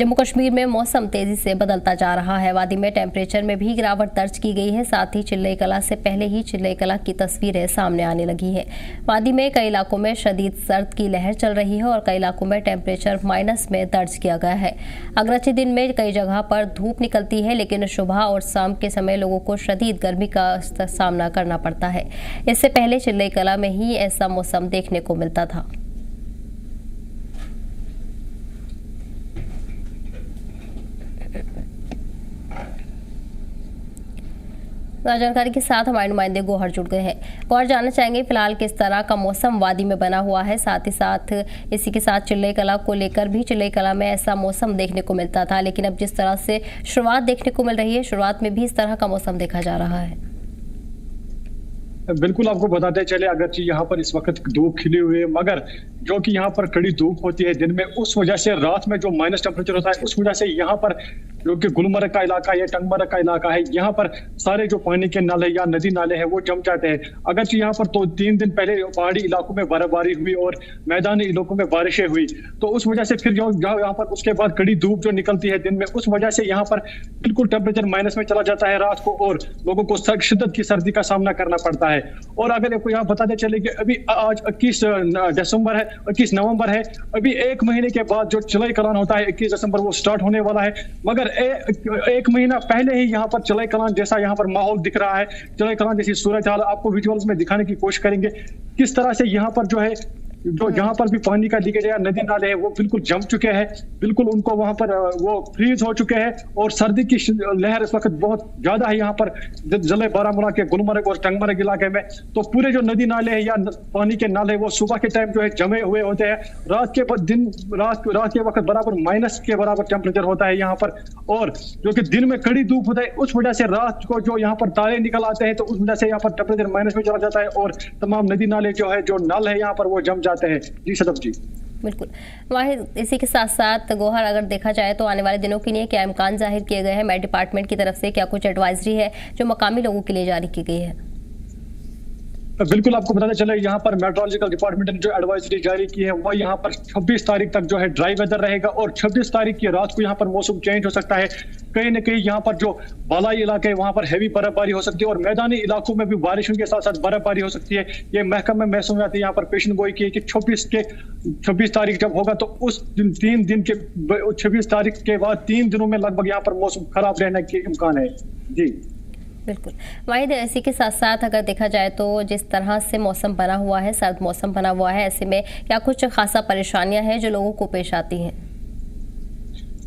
जम्मू कश्मीर में मौसम तेजी से बदलता जा रहा है। वादी में टेम्परेचर में भी गिरावट दर्ज की गई है। साथ ही चिल्लई कला से पहले ही चिल्लई कला की तस्वीरें सामने आने लगी है। वादी में कई इलाकों में शदीद सर्द की लहर चल रही है और कई इलाकों में टेम्परेचर माइनस में दर्ज किया गया है। अगरचे दिन में कई जगह पर धूप निकलती है, लेकिन सुबह और शाम के समय लोगों को शदीद गर्मी का सामना करना पड़ता है। इससे पहले चिल्लई कला में ही ऐसा मौसम देखने को मिलता था। जानकारी के साथ हमारे नुमाइंदे गौहर जुड़ गए हैं। गौहर, जानना चाहेंगे फिलहाल किस तरह का मौसम वादी में बना हुआ है। साथ ही साथ इसी के साथ चिल्लई कला को लेकर भी चिल्लई कला में ऐसा मौसम देखने को मिलता था, लेकिन अब जिस तरह से शुरुआत देखने को मिल रही है, शुरुआत में भी इस तरह का मौसम देखा जा रहा है। बिल्कुल, आपको बताते चले, अगरचे यहाँ पर इस वक्त धूप खिली हुई है, मगर जो कि यहाँ पर कड़ी धूप होती है दिन में, उस वजह से रात में जो माइनस टेम्परेचर होता है, उस वजह से यहाँ पर जो कि गुलमर्ग का इलाका है, टंगमर्ग का इलाका है, यहाँ पर सारे जो पानी के नाले या नदी नाले हैं वो जम जाते हैं। अगरचे यहाँ पर तो 3 दिन पहले पहाड़ी इलाकों में बर्फबारी हुई और मैदानी इलाकों में बारिशें हुई, तो उस वजह से फिर यहाँ पर उसके बाद कड़ी धूप जो निकलती है दिन में, उस वजह से यहाँ पर बिल्कुल टेम्परेचर माइनस में चला जाता है रात को और लोगों को शिद्दत की सर्दी का सामना करना पड़ता है। और अगर आपको यहाँ बताते चले कि अभी आज 21 दिसंबर है, 21 नवंबर है, अभी 1 महीने के बाद जो चिल्लई कलान होता है 21 दिसंबर वो स्टार्ट होने वाला है, मगर 1 महीना पहले ही यहाँ पर चिल्लई कलान जैसा यहाँ पर माहौल दिख रहा है। चिल्लई कलान जैसी सूरत हाल आपको विजुअल्स में दिखाने की कोशिश करेंगे किस तरह से यहाँ पर जो है जो जहां पर भी पानी का लीकेज है, नदी नाले हैं वो बिल्कुल जम चुके हैं, बिल्कुल उनको वहां पर वो फ्रीज हो चुके हैं और सर्दी की लहर इस वक्त बहुत ज्यादा है यहाँ पर जिले बारामूला के गुलमर्ग और टंगमर्ग इलाके में। तो पूरे जो नदी नाले हैं या पानी के नाले वो सुबह के टाइम जो है जमे हुए होते हैं, रात के वक्त बराबर माइनस के बराबर टेम्परेचर होता है यहाँ पर, और जो कि दिन में कड़ी धूप होता है, उस वजह से रात को जो यहाँ पर तारे निकल आते हैं तो उस वजह से यहाँ पर टेम्परेचर माइनस में चला जाता है और तमाम नदी नाले जो है जो नल है यहाँ पर वो जम जाते हैं। जी सदफ जी, बिल्कुल वाहिद, इसी के साथ साथ गौहर, अगर देखा जाए तो आने वाले दिनों के लिए क्या इम्कान जाहिर किए गए हैं मेट डिपार्टमेंट की तरफ से? क्या कुछ एडवाइजरी है जो मकामी लोगों के लिए जारी की गई है? बिल्कुल, आपको बताते चले यहाँ पर मेट्रोलॉजिकल डिपार्टमेंट ने जो एडवाइजरी जारी की है वो यहाँ पर 26 तारीख तक जो है ड्राई वेदर रहेगा और 26 तारीख की रात को यहाँ पर मौसम चेंज हो सकता है। कहीं न कहीं यहाँ पर जो बालाई इलाके हैं वहाँ पर हैवी बर्फबारी हो सकती है और मैदानी इलाकों में भी बारिशों के साथ साथ बर्फबारी हो सकती है। ये महकमा महसूसियात यहाँ पर पेशन गोई की है कि 26 तारीख जब होगा तो उस 3 दिन के 26 तारीख के बाद 3 दिनों में लगभग यहाँ पर मौसम खराब रहने के इम्कान है। जी बिल्कुल वाहिद, इसी के साथ साथ अगर देखा जाए तो जिस तरह से मौसम बना हुआ है, सर्द मौसम बना हुआ है, ऐसे में क्या कुछ खासा परेशानियां हैं जो लोगों को पेश आती हैं?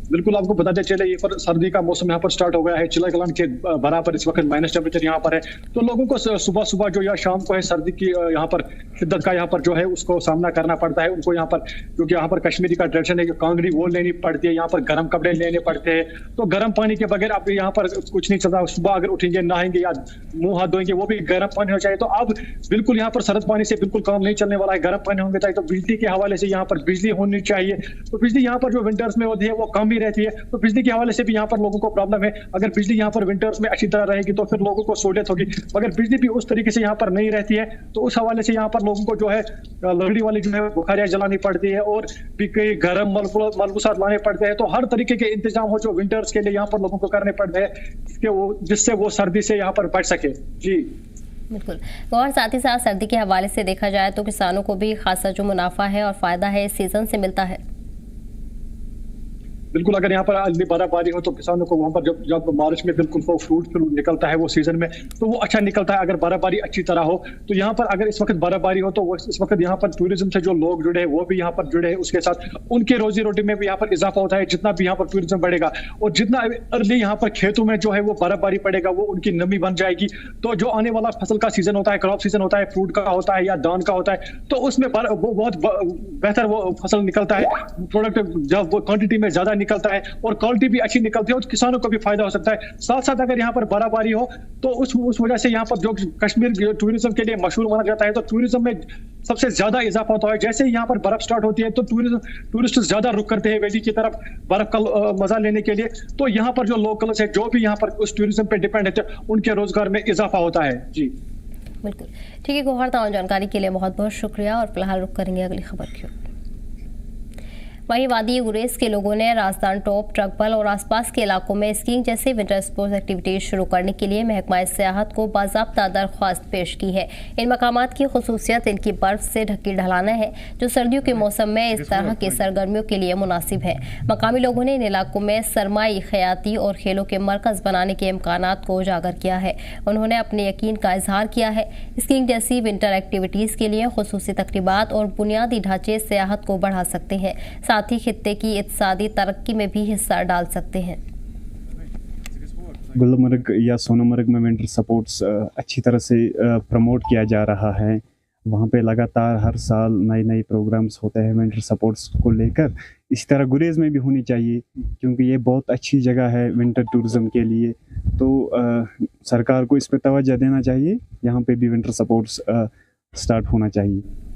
बिल्कुल, आपको बताते चले ये पर सर्दी का मौसम यहाँ पर स्टार्ट हो गया है। चिल्लई कलान के बराबर इस वक्त माइनस टेम्परेचर यहाँ पर है, तो लोगों को सुबह सुबह जो या शाम को है सर्दी की यहाँ पर शिद्दत का यहाँ पर जो है उसको सामना करना पड़ता है। उनको यहाँ पर क्योंकि यहाँ पर कश्मीरी का ट्रेडिशन है कि कांगड़ी वो लेनी पड़ती है, यहाँ पर गर्म कपड़े लेने पड़ते हैं, तो गर्म पानी के बगैर अब यहाँ पर कुछ नहीं चलता। सुबह अगर उठेंगे, नहाएंगे या मुंह हाथ धोएंगे वो भी गर्म पानी हो चाहिए, तो अब बिल्कुल यहाँ पर सर्द पानी से बिल्कुल काम नहीं चलने वाला है। गर्म पानी होंगे चाहिए, तो बिजली के हवाले से यहाँ पर बिजली होनी चाहिए, तो बिजली यहाँ पर जो विंटर्स में होती है वो कम ही रहती है, तो बिजली के हवाले से भी यहाँ पर लोगों को प्रॉब्लम है। अगर बिजली यहाँ पर विंटर्स में अच्छी तरह रहेगी तो फिर लोगों को सहूलियत होगी, मगर बिजली भी उस तरीके से यहाँ पर नहीं रहती है, तो उस हवाले से यहाँ पर लोगों को जो है लकड़ी वाली जो है बुखारियां जलानी पड़ती है और भी कई गर्म मलबूसात लाने पड़ते हैं। तो हर तरीके के इंतजाम हो जो विंटर्स के लिए यहाँ पर लोगों को करने पड़ते हैं जिससे वो सर्दी से यहाँ पर बच सके। जी बिल्कुल, और साथ ही साथ सर्दी के हवाले से देखा जाए तो किसानों को भी खासा जो मुनाफा है और फायदा है इस सीजन से मिलता है। बिल्कुल, अगर यहाँ पर बर्फबारी हो तो किसानों को वहाँ पर जब मार्च में बिल्कुल वो फ्रूट निकलता है वो सीजन में, तो वो अच्छा निकलता है अगर बर्फबारी अच्छी तरह हो। तो यहाँ पर अगर इस वक्त बर्फबारी हो तो इस वक्त यहाँ पर टूरिज्म से जो लोग जुड़े हैं वो भी यहाँ पर जुड़े हैं, उसके साथ उनके रोजी रोटी में भी यहाँ पर इजाफा होता है। जितना भी यहाँ पर टूरिज्म बढ़ेगा और जितना अर्ली यहाँ पर खेतों में जो है वो बर्फबारी पड़ेगा वो उनकी नमी बन जाएगी, तो जो आने वाला फसल का सीजन होता है, क्रॉप सीजन होता है, फ्रूट का होता है या धान का होता है, तो उसमें वो बहुत बेहतर वो फसल निकलता है, प्रोडक्ट जब वो क्वांटिटी में ज्यादा निकलता है और क्वालिटी भी अच्छी निकलती है और किसानों को भी फायदा हो सकता है। साथ साथ अगर यहाँ पर बर्फबारी हो तो उस वजह से यहाँ पर जो कश्मीर टूरिज्म के लिए मशहूर माना जाता है, तो टूरिज्म में सबसे ज्यादा इजाफा होता है। जैसे ही यहाँ पर बर्फ स्टार्ट होती है तो टूरिस्ट ज्यादा रुख करते हैं वैली की तरफ बर्फ का मजा लेने के लिए, तो यहाँ पर जो लोकल्स है जो भी यहाँ पर उस टूरिज्म पे डिपेंड है उनके रोजगार में इजाफा होता है। जी बिल्कुल ठीक है गौहर, तमाम जानकारी के लिए बहुत बहुत शुक्रिया और फिलहाल रुक करेंगे अगली खबर की। वहीं वादी गुरेज के लोगों ने राजस्थान टॉप, ट्रकबल और आसपास के इलाकों में स्कीइंग जैसे विंटर स्पोर्ट्स एक्टिविटीज शुरू करने के लिए महकमा सियाहत को बाज़ाब्ता दरख्वास्त पेश की है। इन मकामात की खुसूसियत इनकी बर्फ से ढकी ढलाना है, जो सर्दियों के मौसम में इस तरह की सरगर्मियों के लिए मुनासिब है। मकामी लोगों ने इन इलाकों में सरमाई, खयाती और खेलों के मरकज बनाने के इम्कानात को उजागर किया है। उन्होंने अपने यकीन का इजहार किया है स्कीइंग जैसी विंटर एक्टिविटीज के लिए खुसूसी तकरीबात और बुनियादी ढांचे सियाहत को बढ़ा सकते हैं, साथ ही खित्ते की इत्तेसादी तरक्की में भी हिस्सा डाल सकते हैं। गुलमर्ग या सोनमर्ग में विंटर स्पोर्ट्स अच्छी तरह से प्रमोट किया जा रहा है। वहाँ पे लगातार हर साल नए प्रोग्राम्स होते हैं विंटर स्पोर्ट्स को लेकर। इसी तरह गुरेज में भी होनी चाहिए, क्योंकि ये बहुत अच्छी जगह है विंटर टूरिज्म के लिए। तो सरकार को इस पर तवज्जो देना चाहिए, यहाँ पे भी विंटर स्पोर्ट्स स्टार्ट होना चाहिए।